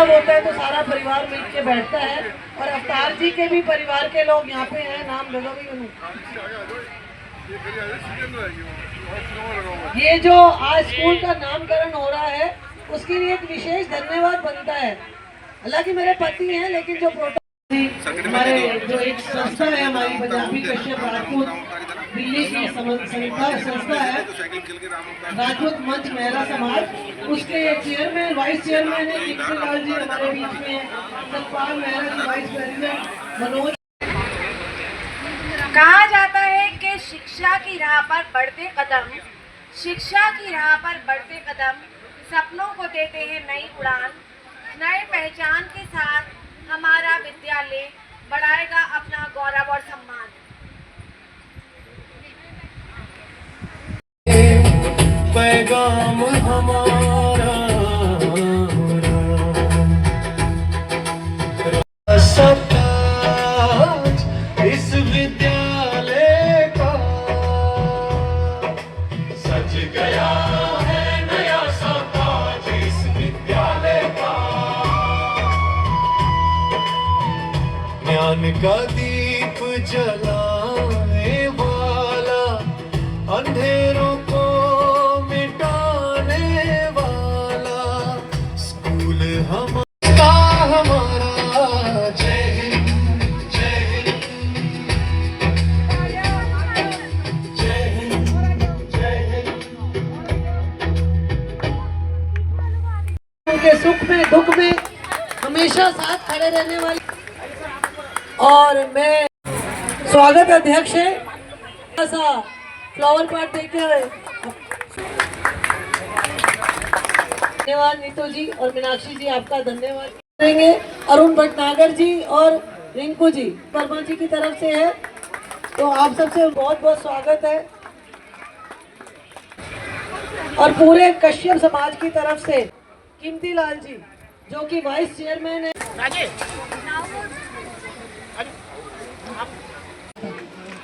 उत्सव होता है तो सारा परिवार मिल के बैठता है। और अवतार जी के भी परिवार के लोग यहाँ पे हैं, नाम ले लो भी। ये जो आज स्कूल का नामकरण हो रहा है उसके लिए एक विशेष धन्यवाद बनता है। हालांकि मेरे पति हैं, लेकिन जो हमारे जो एक संस्था है हमारी पंजाबी कश्यप राजपूत दिल्ली की संस्था है राजपूत मंच महिला समाज, उसके चेयरमैन वाइस चेयरमैन है निखिल लाल जी हमारे बीच में है, सतपाल मेहरा जी वाइस प्रेसिडेंट, मनोज। कहा जाता है कि शिक्षा की राह पर बढ़ते कदम सपनों को देते हैं नई उड़ान। नए पहचान के साथ हमारा विद्यालय बढ़ाएगा अपना गौरव और सम्मान। पैगाम हमारा इस विद्यालय का सज गया है नया सताज इस विद्यालय का। ज्ञान का दीप जलाने वाला, अंधेरों को मिटाने वाला स्कूल हमारा। जय हिंद जय हिंद जय हिंद जय हिंद। उनके सुख में दुख में हमेशा साथ खड़े रहने वाले। और मैं स्वागत अध्यक्ष है ऐसा फ्लावर पार्ट देकर धन्यवाद नीतू जी और मीनाक्षी जी, आपका धन्यवाद करेंगे। अरुण भटनागर जी और रिंकू जी वर्मा जी की तरफ से है, तो आप सबसे बहुत बहुत स्वागत है। और पूरे कश्यप समाज की तरफ से कीमती लाल जी जो कि वाइस चेयरमैन है।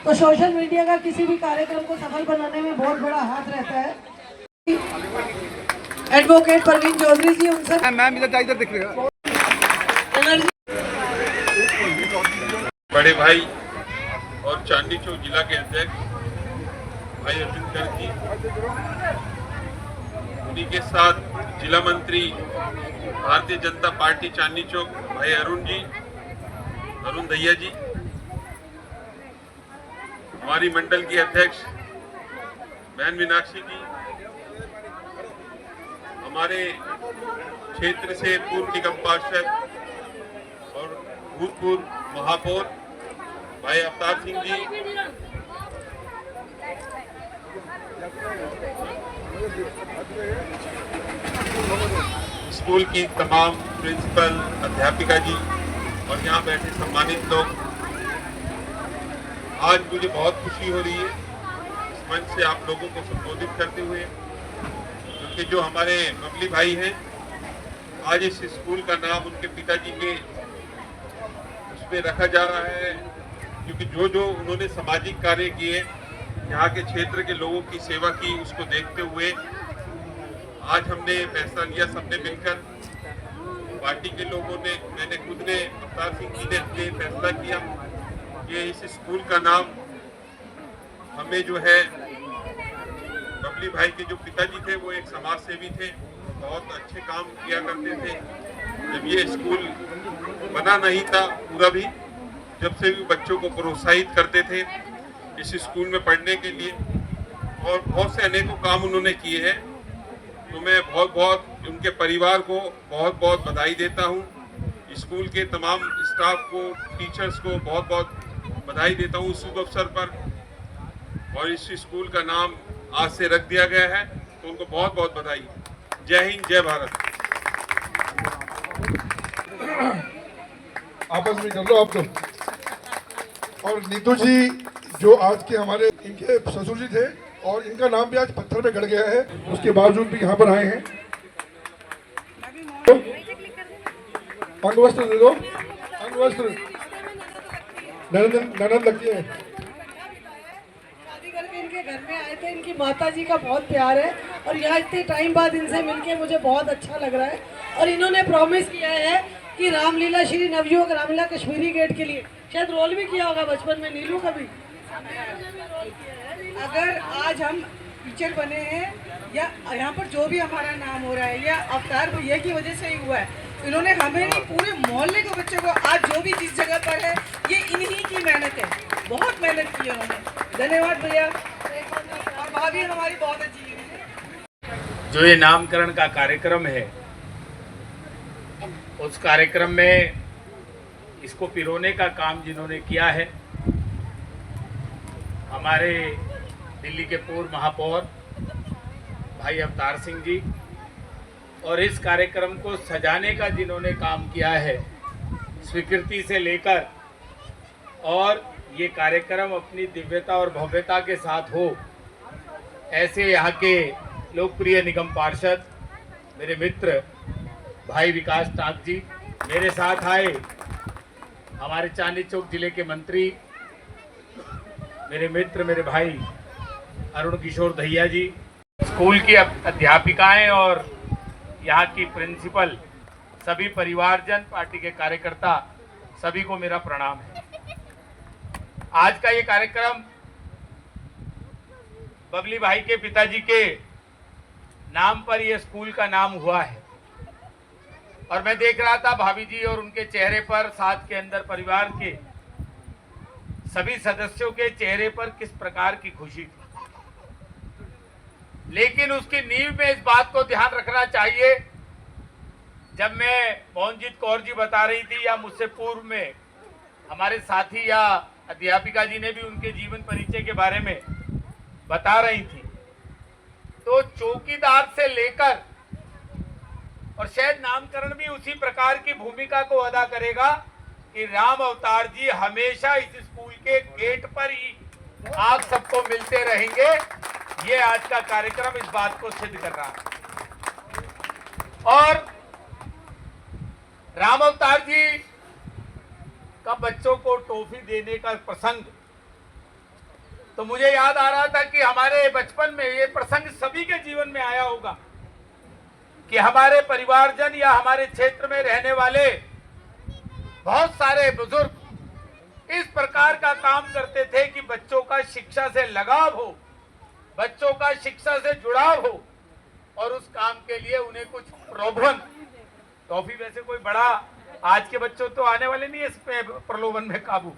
तो सोशल मीडिया का किसी भी कार्यक्रम को सफल बनाने में बहुत बड़ा हाथ रहता है। एडवोकेट परवीन चौधरी जी, उनसे मैम इधर दिख रहे हो। बड़े भाई और चांदनी चौक जिला के अध्यक्ष भाई अर्जुन गर्ग जी, उन्हीं के साथ जिला मंत्री भारतीय जनता पार्टी चांदनी चौक भाई अरुण दहिया जी, हमारी मंडल की अध्यक्ष बहन मीनाक्षी जी, हमारे क्षेत्र से पूर्व निगम पार्षद और भूतपूर्व महापौर भाई अवतार सिंह जी, स्कूल की तमाम प्रिंसिपल अध्यापिका जी और यहाँ बैठे सम्मानित लोग, आज मुझे बहुत खुशी हो रही है इस मंच से आप लोगों को संबोधित करते हुए, क्योंकि जो हमारे ममली भाई हैं, आज इस स्कूल का नाम उनके पिताजी के उस पर रखा जा रहा है, क्योंकि जो उन्होंने सामाजिक कार्य किए, यहाँ के क्षेत्र के लोगों की सेवा की, उसको देखते हुए आज हमने फैसला लिया सबने मिलकर, पार्टी के लोगों ने, मैंने खुद ने, अवतार सिंह जी ने फैसला किया कि इस स्कूल का नाम हमें जो है, बबली भाई के जो पिताजी थे वो एक समाज सेवी थे, बहुत अच्छे काम किया करते थे। जब ये स्कूल बना नहीं था पूरा भी, जब से भी बच्चों को प्रोत्साहित करते थे इस स्कूल में पढ़ने के लिए, और बहुत से अनेकों काम उन्होंने किए हैं। तो मैं बहुत उनके परिवार को बहुत बधाई देता हूँ, स्कूल के तमाम स्टाफ को, टीचर्स को बहुत बधाई देता हूँ उस शुभ अवसर पर। और इस स्कूल का नाम आज से रख दिया गया है, तो उनको बहुत बधाई। जय हिंद, जय भारत। आपस में कर लो आप लोग। और नीतू जी जो आज के हमारे इनके ससुर जी थे, और इनका नाम भी आज पत्थर पे गड़ गया है, उसके बावजूद भी यहाँ पर आए हैं। अंगवस्त्र दे दो, अंगवस्त्र ननद लगती है। शादी करके इनके घर में आए थे, इनकी माता जी का बहुत प्यार है और यहाँ इतने टाइम बाद इनसे मिलके मुझे बहुत अच्छा लग रहा है। और इन्होंने प्रॉमिस किया है कि रामलीला श्री नवयुवक रामलीला कश्मीरी गेट के लिए शायद रोल भी किया होगा बचपन में नीलू का भी। अगर आज हम टीचर बने हैं या यहाँ पर जो भी हमारा नाम हो रहा है या अवतार भैया की वजह से ही हुआ है, इन्होंने हमें नहीं पूरे मोहल्ले के बच्चों को आज जो भी जिस जगह पर है ये इन्हीं की मेहनत है, बहुत मेहनत की है उन्होंने। धन्यवाद भैया। और भाभी हमारी बहुत अच्छी है। जो ये नामकरण का कार्यक्रम है उस कार्यक्रम में इसको पिरोने का काम जिन्होंने किया है हमारे दिल्ली के पूर्व महापौर भाई अवतार सिंह जी, और इस कार्यक्रम को सजाने का जिन्होंने काम किया है स्वीकृति से लेकर और ये कार्यक्रम अपनी दिव्यता और भव्यता के साथ हो, ऐसे यहाँ के लोकप्रिय निगम पार्षद मेरे मित्र भाई विकास टाक जी, मेरे साथ आए हमारे चांदनी चौक जिले के मंत्री मेरे मित्र मेरे भाई अरुण किशोर दहिया जी, स्कूल की अध्यापिकाएं और यहाँ की प्रिंसिपल, सभी परिवारजन, पार्टी के कार्यकर्ता, सभी को मेरा प्रणाम है। आज का ये कार्यक्रम बबली भाई के पिताजी के नाम पर ये स्कूल का नाम हुआ है और मैं देख रहा था भाभी जी और उनके चेहरे पर, साथ के अंदर परिवार के सभी सदस्यों के चेहरे पर किस प्रकार की खुशी थी। लेकिन उसकी नींव में इस बात को ध्यान रखना चाहिए, जब मैं मोहनजीत कौर जी बता रही थी या मुझसे पूर्व में हमारे साथी या अध्यापिका जी ने भी उनके जीवन परिचय के बारे में बता रही थी, तो चौकीदार से लेकर और शायद नामकरण भी उसी प्रकार की भूमिका को अदा करेगा कि राम अवतार जी हमेशा इस स्कूल के गेट पर ही आप सबको मिलते रहेंगे। ये आज का कार्यक्रम इस बात को सिद्ध कर रहा है। और राम अवतार जी का बच्चों को टॉफी देने का प्रसंग, तो मुझे याद आ रहा था कि हमारे बचपन में ये प्रसंग सभी के जीवन में आया होगा कि हमारे परिवारजन या हमारे क्षेत्र में रहने वाले बहुत सारे बुजुर्ग इस प्रकार का काम करते थे कि बच्चों का शिक्षा से लगाव हो, बच्चों का शिक्षा से जुड़ाव हो, और उस काम के लिए उन्हें कुछ प्रलोभन, टॉफी वैसे कोई बड़ा, आज के बच्चों तो आने वाले नहीं है इस पे प्रलोभन में काबू,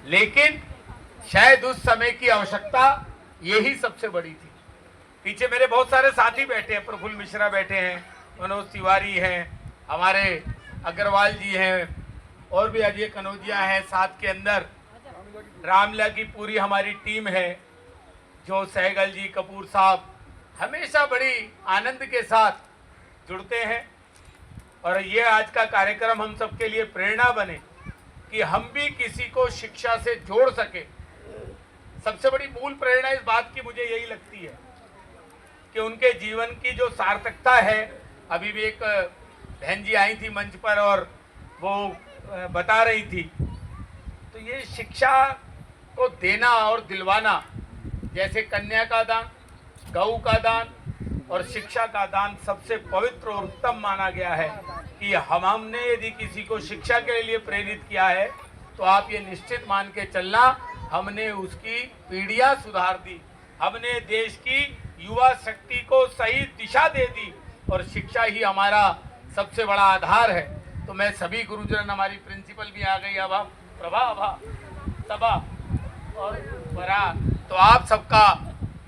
लेकिन शायद उस समय की आवश्यकता यही सबसे बड़ी थी। पीछे मेरे बहुत सारे साथी बैठे हैं, प्रफुल्ल मिश्रा बैठे हैं, मनोज तिवारी हैं, हमारे अग्रवाल जी हैं, और भी अजय कनौजिया हैं, साथ के अंदर रामलीला की पूरी हमारी टीम है, जो सहगल जी, कपूर साहब हमेशा बड़ी आनंद के साथ जुड़ते हैं। और ये आज का कार्यक्रम हम सबके लिए प्रेरणा बने कि हम भी किसी को शिक्षा से जोड़ सके। सबसे बड़ी मूल प्रेरणा इस बात की मुझे यही लगती है कि उनके जीवन की जो सार्थकता है, अभी भी एक बहन जी आई थी मंच पर और वो बता रही थी, तो ये शिक्षा को देना और दिलवाना, जैसे कन्या का दान, गऊ का दान और शिक्षा का दान सबसे पवित्र और उत्तम माना गया है कि हमने यदि किसी को शिक्षा के लिए प्रेरित किया है तो आप ये निश्चित मान के चलना, हमने उसकी पीढ़ियां सुधार दी, हमने देश की युवा शक्ति को सही दिशा दे दी, और शिक्षा ही हमारा सबसे बड़ा आधार है। तो मैं सभी गुरुजन, हमारी प्रिंसिपल भी आ गई, अभा प्रभा अभा सभा और बरा, तो आप सबका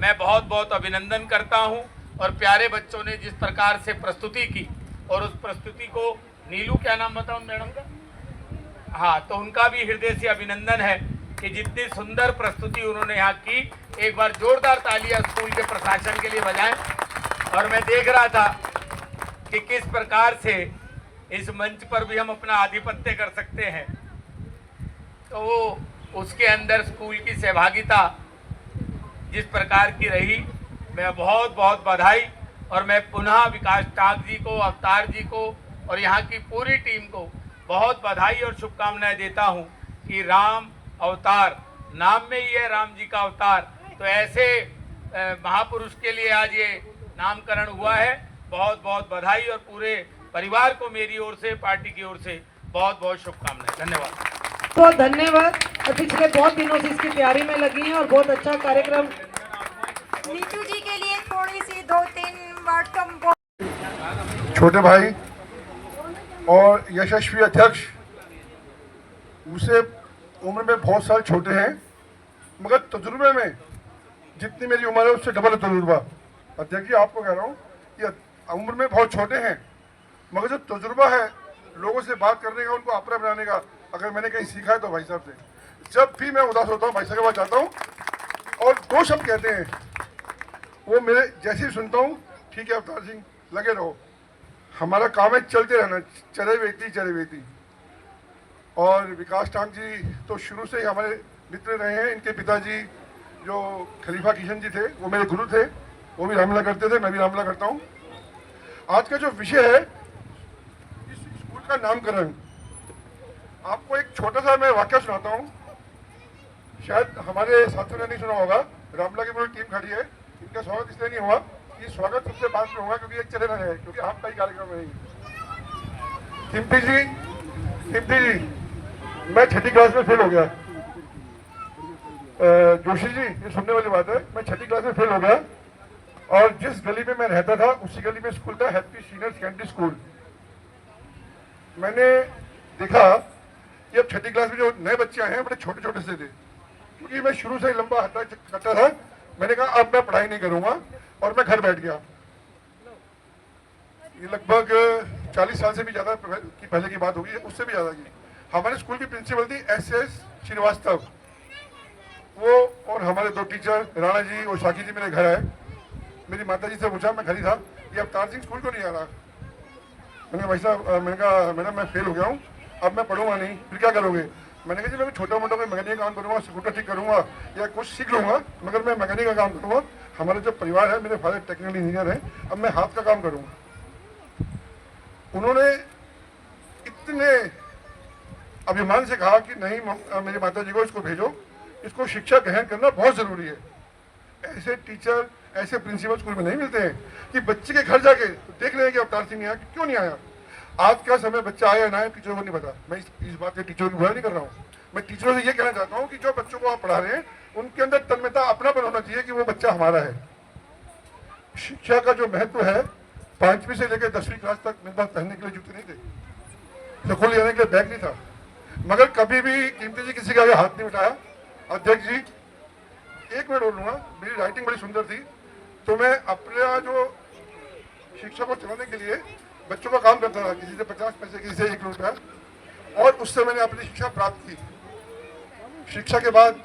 मैं बहुत बहुत अभिनंदन करता हूं। और प्यारे बच्चों ने जिस प्रकार से प्रस्तुति की, और उस प्रस्तुति को नीलू, क्या नाम बताऊं मैडम का, हाँ, तो उनका भी हृदय से अभिनंदन है कि जितनी सुंदर प्रस्तुति उन्होंने यहाँ की। एक बार जोरदार तालियां स्कूल के प्रशासन के लिए बजाएं। और मैं देख रहा था कि किस प्रकार से इस मंच पर भी हम अपना आधिपत्य कर सकते हैं, तो उसके अंदर स्कूल की सहभागिता जिस प्रकार की रही, मैं बहुत बहुत बधाई, और मैं पुनः विकास टाक जी को, अवतार जी को और यहाँ की पूरी टीम को बहुत बधाई और शुभकामनाएं देता हूँ कि राम अवतार, नाम में ही है राम जी का अवतार, तो ऐसे महापुरुष के लिए आज ये नामकरण हुआ है। बहुत बहुत बधाई और पूरे परिवार को मेरी ओर से, पार्टी की ओर से बहुत बहुत शुभकामनाएं। धन्यवाद। बहुत धन्यवाद। और पिछले बहुत दिनों से इसकी तैयारी में लगी हैं और बहुत अच्छा कार्यक्रम। नीतू जी के लिए थोड़ी सी 2-3 वर्ड तुम छोटे भाई और यशस्वी अध्यक्ष मुझसे उम्र में बहुत साल छोटे हैं, मगर तजुर्बे में जितनी मेरी उम्र है उससे डबल तजुर्बा। अध्यक्ष जी आपको कह रहा हूँ कि उम्र में बहुत छोटे हैं, मगर जो तजुर्बा है लोगों से बात करने का, उनको अपना बनाने का, अगर मैंने कहीं सीखा है तो भाई साहब से। जब भी मैं उदास होता हूँ भाई साहब के पास जाता हूँ और 2 शब्द कहते हैं, वो मेरे जैसे ही सुनता हूँ, ठीक है अवतार सिंह लगे रहो, हमारा काम है चलते रहना, चले बेटी। और विकास टांग जी तो शुरू से ही हमारे मित्र रहे हैं। इनके पिताजी जो खलीफा किशन जी थे वो मेरे गुरु थे, वो भी रामलीला करते थे, मैं भी रामलीला करता हूँ। आज का जो विषय है इस स्कूल का नामकरण, आपको एक छोटा सा मैं वाक्य सुनाता हूँ, शायद हमारे साथियों ने नहीं सुना होगा। रामलीला की पूरी टीम खड़ी है, इनका स्वागत इसलिए नहीं हुआ कि स्वागत सबसे बाद में होगा क्योंकि एक चले ना है, क्योंकि आपका ही कार्यक्रम है। कीमती जी मैं 6ठी क्लास में फेल हो गया। जोशी जी ये सुनने वाली बात है, मैं 6ठी क्लास में फेल हो गया और जिस गली में मैं रहता था उसी गली में स्कूल था, हैप्पी सीनियर सेकेंडरी स्कूल। मैंने देखा कि अब 6ठी क्लास में जो नए बच्चे आए हैं बड़े छोटे छोटे से थे, क्योंकि मैं शुरू से ही लंबा हट्टा कट्टा था। मैंने कहा अब मैं पढ़ाई नहीं करूंगा और मैं घर बैठ गया। ये लगभग 40 साल से भी ज्यादा की पहले की बात होगी, उससे भी ज्यादा की। हमारे स्कूल की प्रिंसिपल थी SS श्रीवास्तव, वो और हमारे 2 टीचर राणा जी और शाकी जी मेरे घर आए। मेरी माता जी से पूछा, मैं घर ही था, ये अवतार सिंह स्कूल को नहीं आ रहा। मैंने कहा भाई साहब, मैंने कहा मैडम मैं फेल हो गया हूँ, अब मैं पढ़ूंगा नहीं, फिर क्या करोगे? मैंने कहा जी मैं छोटा मोटा कोई मैकेनिक का काम करूँगा, स्कूटर ठीक करूँगा या कुछ सीख लूँगा, मगर मैं मैकेनिक का काम करूँगा। हमारा जो परिवार है, मेरे फादर टेक्निकल इंजीनियर है, अब मैं हाथ का काम करूँगा। उन्होंने इतने अभिमान से कहा कि नहीं मेरी माता जी को इसको भेजो, इसको शिक्षा ग्रहण करना बहुत जरूरी है। ऐसे टीचर, ऐसे प्रिंसिपल स्कूल में नहीं मिलते हैं कि बच्चे के घर जाके देख रहे हैं कि अवतार सिंह यहाँ क्यों नहीं आया। आज का समय बच्चा आया ना आया टीचरों को नहीं पता। मैं इस बात के टीचरों की बुराई नहीं कर रहा हूँ, मैं टीचरों से ये कहना चाहता हूँ कि जो बच्चों को आप पढ़ा रहे हैं उनके अंदर तन्मयता, अपनापन होना चाहिए कि वो बच्चा हमारा है। शिक्षा का जो महत्व है, 5वीं से लेकर 10वीं क्लास तक मेरे पास पहनने के लिए जूते नहीं थे, स्कूल जाने के लिए बैग नहीं था, मगर कभी भी कीमती जी किसी के आगे हाथ नहीं उठाया। अध्यक्ष जी 1 मिनट बोल लूंगा, मेरी राइटिंग बड़ी सुंदर थी, तो मैं अपना जो शिक्षा को चलाने के लिए बच्चों का काम करता था, किसी से 50 पैसे, किसी से 1 रुपया, और उससे मैंने अपनी शिक्षा प्राप्त की। शिक्षा के बाद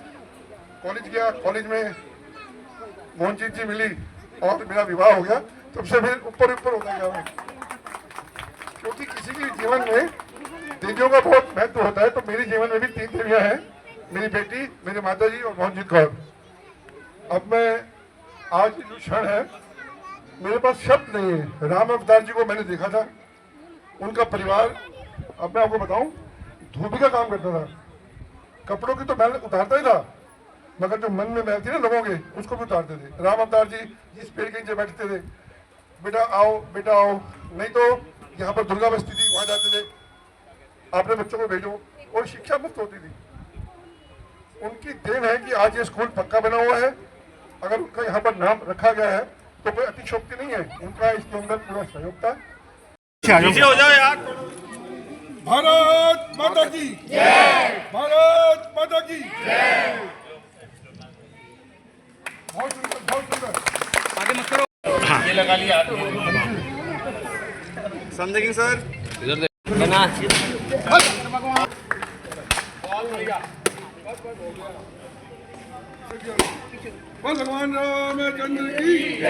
कॉलेज गया, कॉलेज में मोहनजीत जी मिली और मेरा विवाह हो गया। तब से फिर ऊपर होता गया मैं, क्योंकि किसी के जीवन में देवियों का बहुत महत्व होता है। तो मेरे जीवन में भी 3 देवियां हैं, मेरी बेटी, मेरी माता जी और मोहनजीत कौर। अब मैं आज जो क्षण है, मेरे पास शब्द नहीं है। राम अवतार जी को मैंने देखा था, उनका परिवार, अब मैं आपको बताऊं, धोबी का काम करता था, कपड़ों की तो मैल उतारता ही था, मगर जो मन में मैल थी ना लोगों के, उसको भी उतारते थे। राम अवतार जी जिस पेड़ के नीचे बैठते थे, बेटा आओ, नहीं तो यहाँ पर दुर्गा बस्ती थी, वहां जाते थे, आपने बच्चों को भेजो, और शिक्षा मुफ्त होती थी। उनकी देन है कि आज ये स्कूल पक्का बना हुआ है। अगर उनका यहाँ पर नाम रखा गया है तो कोई अतिशोक्ति नहीं है, उनका इसके अंदर पूरा सहयोग था। हो जाओ यार। भारत माता की जय, भारत माता की जय। बहुत सुंदर, बहुत सुंदर। आगे मत करो, ये लगा लिया समझेंगे सर। भगवान रामचंद्र की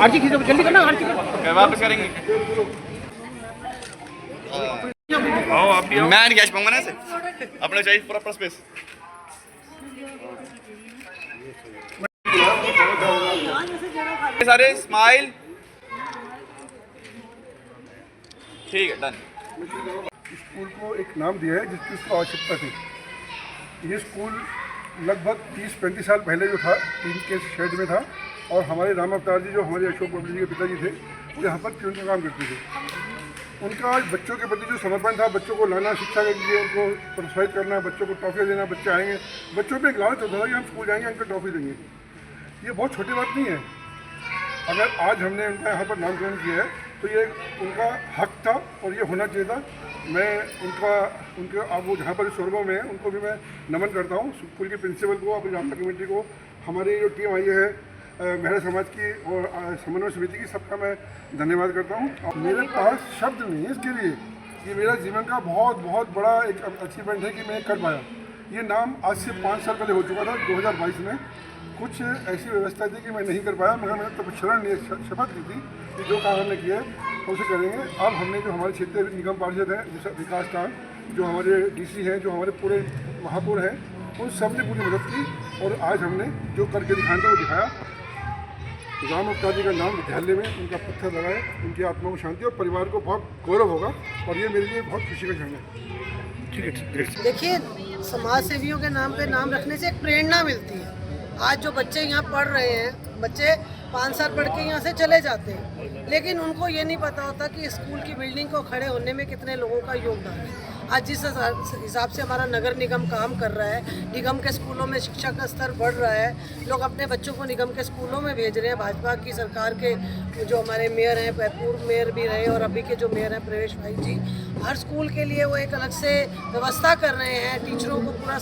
आरती खींचो, जल्दी करना, आरती करो। वापस करेंगे। आओ आप भी आओ। मैं नहीं कैच पाऊंगा ना ऐसे, अपना चाहिए प्रॉपर स्पेस। सारे स्माइल, ठीक है, डन। स्कूल को एक नाम दिया है जिसकी उसको आवश्यकता थी। ये स्कूल लगभग 30-35 साल पहले जो था टीन के शेड में था, और हमारे राम अवतार जी जो हमारे अशोक बबली जी के पिताजी थे वो यहाँ पर प्यून का काम करते थे। उनका बच्चों के प्रति जो समर्पण था, बच्चों को लाना शिक्षा के लिए, उनको प्रोत्साहित करना, बच्चों को टॉफ़ी देना, बच्चे आएंगे, बच्चों पे एक लालच होता था कि हम स्कूल जाएंगे हमको टॉफ़ी देंगे। ये बहुत छोटी बात नहीं है। अगर आज हमने उनका यहाँ पर नामकरण किया है तो ये उनका हक था और ये होना चाहिए था। मैं उनके अब वो जहाँ पर स्वर्गों में है उनको भी मैं नमन करता हूँ, स्कूल के प्रिंसिपल को, अपनी रामता कमेटी को, हमारी जो टीम आई है महिला समाज की और समन्वय समिति की, सबका मैं धन्यवाद करता हूँ। मेरे पास शब्द नहीं है इसके लिए। ये मेरा जीवन का बहुत बहुत बड़ा एक अचीवमेंट है कि मैं कर पाया। ये नाम आज से 5 साल पहले हो चुका था, 2022 में। कुछ ऐसी व्यवस्था थी कि मैं नहीं कर पाया, मगर मैंने तब शपथ ली थी कि जो काम हमने किया है उसे करेंगे। अब हमने जो हमारे क्षेत्रीय निगम पार्षद हैं, जैसे विकास टान, जो हमारे डीसी हैं, जो हमारे पूरे महापौर हैं, उन सब ने पूरी मदद की और आज हमने जो करके दिखाना था वो दिखाया। राम अवतार जी का नाम विद्यालय में उनका पत्थर लगाए, उनकी आत्मा को शांति और परिवार को बहुत गौरव होगा, और ये मेरे लिए बहुत खुशी का क्षण है। ठीक है। देखिए, समाज सेवियों के नाम पे नाम रखने से एक प्रेरणा मिलती है। आज जो बच्चे यहाँ पढ़ रहे हैं, बच्चे 5 साल पढ़ के यहाँ से चले जाते हैं, लेकिन उनको ये नहीं पता होता कि स्कूल की बिल्डिंग को खड़े होने में कितने लोगों का योगदान है। आज जिस हिसाब से हमारा नगर निगम काम कर रहा है, निगम के स्कूलों में शिक्षा का स्तर बढ़ रहा है, लोग अपने बच्चों को निगम के स्कूलों में भेज रहे हैं। भाजपा की सरकार के जो हमारे मेयर हैं, पूर्व मेयर भी रहे और अभी के जो मेयर हैं प्रवेश भाई जी, हर स्कूल के लिए वो एक अलग से व्यवस्था कर रहे हैं। टीचरों को पूरा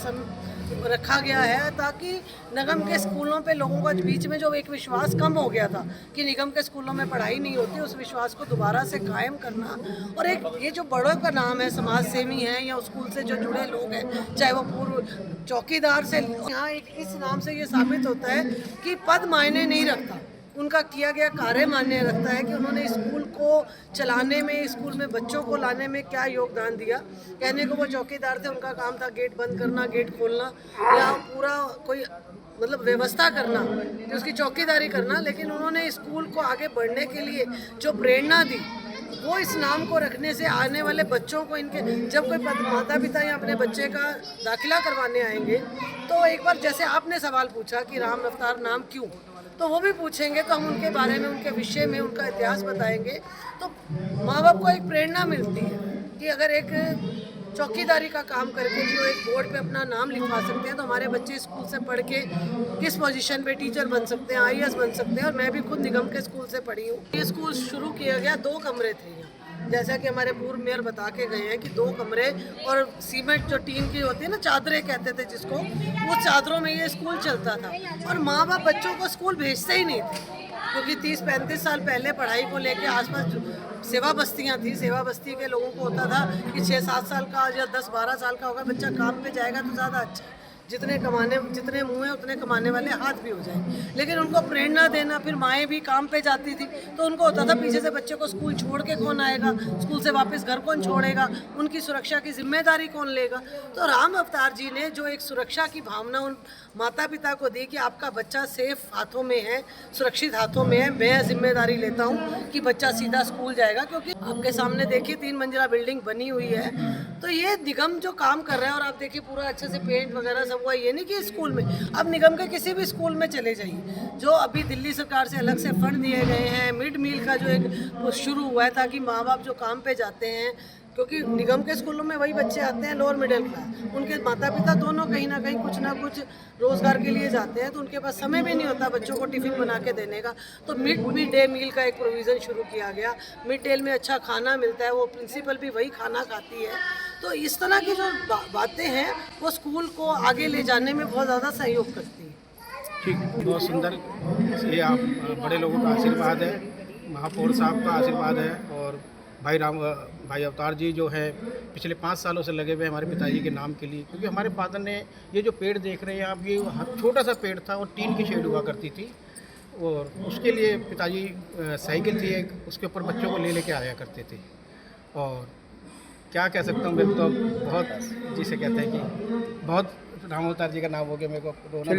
रखा गया है ताकि निगम के स्कूलों पे लोगों का बीच में जो एक विश्वास कम हो गया था कि निगम के स्कूलों में पढ़ाई नहीं होती, उस विश्वास को दोबारा से कायम करना। और एक ये जो बड़ों का नाम है, समाज सेवी हैं या स्कूल से जो जुड़े लोग हैं, चाहे वो पूर्व चौकीदार से, यहाँ एक इस नाम से ये साबित होता है कि पद मायने नहीं रखता, उनका किया गया कार्य मान्य रखता है कि उन्होंने स्कूल को चलाने में, स्कूल में बच्चों को लाने में क्या योगदान दिया। कहने को वो चौकीदार थे, उनका काम था गेट बंद करना, गेट खोलना, या पूरा कोई मतलब व्यवस्था करना, उसकी चौकीदारी करना, लेकिन उन्होंने स्कूल को आगे बढ़ने के लिए जो प्रेरणा दी, वो इस नाम को रखने से आने वाले बच्चों को, इनके जब कोई माता पिता या अपने बच्चे का दाखिला करवाने आएंगे तो एक बार जैसे आपने सवाल पूछा कि राम अवतार नाम क्यों, तो वो भी पूछेंगे तो हम उनके बारे में, उनके विषय में, उनका इतिहास बताएंगे, तो माँ बाप को एक प्रेरणा मिलती है कि अगर एक चौकीदारी का काम करके जो एक बोर्ड पे अपना नाम लिखवा सकते हैं, तो हमारे बच्चे स्कूल से पढ़ के किस पोजीशन पे टीचर बन सकते हैं, IAS बन सकते हैं। और मैं भी खुद निगम के स्कूल से पढ़ी हूँ। ये स्कूल शुरू किया गया, 2 कमरे थे यहाँ, जैसा कि हमारे पूर्व मेयर बता के गए हैं कि 2 कमरे और सीमेंट जो टीन की होती है ना, चादरें कहते थे जिसको, वो चादरों में ये स्कूल चलता था। और माँ बाप बच्चों को स्कूल भेजते ही नहीं थे, क्योंकि 30-35 साल पहले पढ़ाई को लेके आसपास सेवा बस्तियाँ थी, सेवा बस्ती के लोगों को होता था कि 6-7 साल का या 10-12 साल का होगा बच्चा, काम पे जाएगा तो ज़्यादा अच्छा, जितने मुंह हैं उतने कमाने वाले हाथ भी हो जाए। लेकिन उनको प्रेरणा देना, फिर माएँ भी काम पे जाती थी, तो उनको होता था पीछे से बच्चे को स्कूल छोड़ के कौन आएगा, स्कूल से वापस घर कौन छोड़ेगा, उनकी सुरक्षा की जिम्मेदारी कौन लेगा। तो राम अवतार जी ने जो एक सुरक्षा की भावना उन माता पिता को दी कि आपका बच्चा सेफ हाथों में है, सुरक्षित हाथों में है, मैं जिम्मेदारी लेता हूँ कि बच्चा सीधा स्कूल जाएगा। क्योंकि आपके सामने देखिए 3 मंजिला बिल्डिंग बनी हुई है, तो ये निगम जो काम कर रहा है, और आप देखिए पूरा अच्छे से पेंट वगैरह सब हुआ, ये नहीं कि स्कूल में, अब निगम के किसी भी स्कूल में चले जाइए, जो अभी दिल्ली सरकार से अलग से फंड दिए गए हैं, मिड मील का जो एक शुरू हुआ है ताकि माँ बाप जो काम पे जाते हैं, क्योंकि निगम के स्कूलों में वही बच्चे आते हैं लोअर मिडिल क्लास, उनके माता पिता दोनों कहीं ना कहीं कुछ ना कुछ रोज़गार के लिए जाते हैं, तो उनके पास समय भी नहीं होता बच्चों को टिफ़िन बना के देने का। तो मिड डे मील का एक प्रोविज़न शुरू किया गया, मिड डे में अच्छा खाना मिलता है, वो प्रिंसिपल भी वही खाना खाती है। तो इस तरह की जो बातें हैं वो स्कूल को आगे ले जाने में बहुत ज़्यादा सहयोग करती हैं। ठीक, बहुत सुंदर। ये आप बड़े लोगों का आशीर्वाद है, महापौर साहब का आशीर्वाद है, और भाई अवतार जी जो है पिछले 5 सालों से लगे हुए हमारे पिताजी के नाम के लिए। क्योंकि हमारे फादर ने ये जो पेड़ देख रहे हैं आप, ये छोटा सा पेड़ था और टीन की शेड हुआ करती थी, और उसके लिए पिताजी साइकिल थी एक, उसके ऊपर बच्चों को लेके आया करते थे। और क्या कह सकता हूँ, मेरे तो बहुत, जिसे कहते हैं कि बहुत राम अवतार जी का नाम हो गया, मेरे को रोना।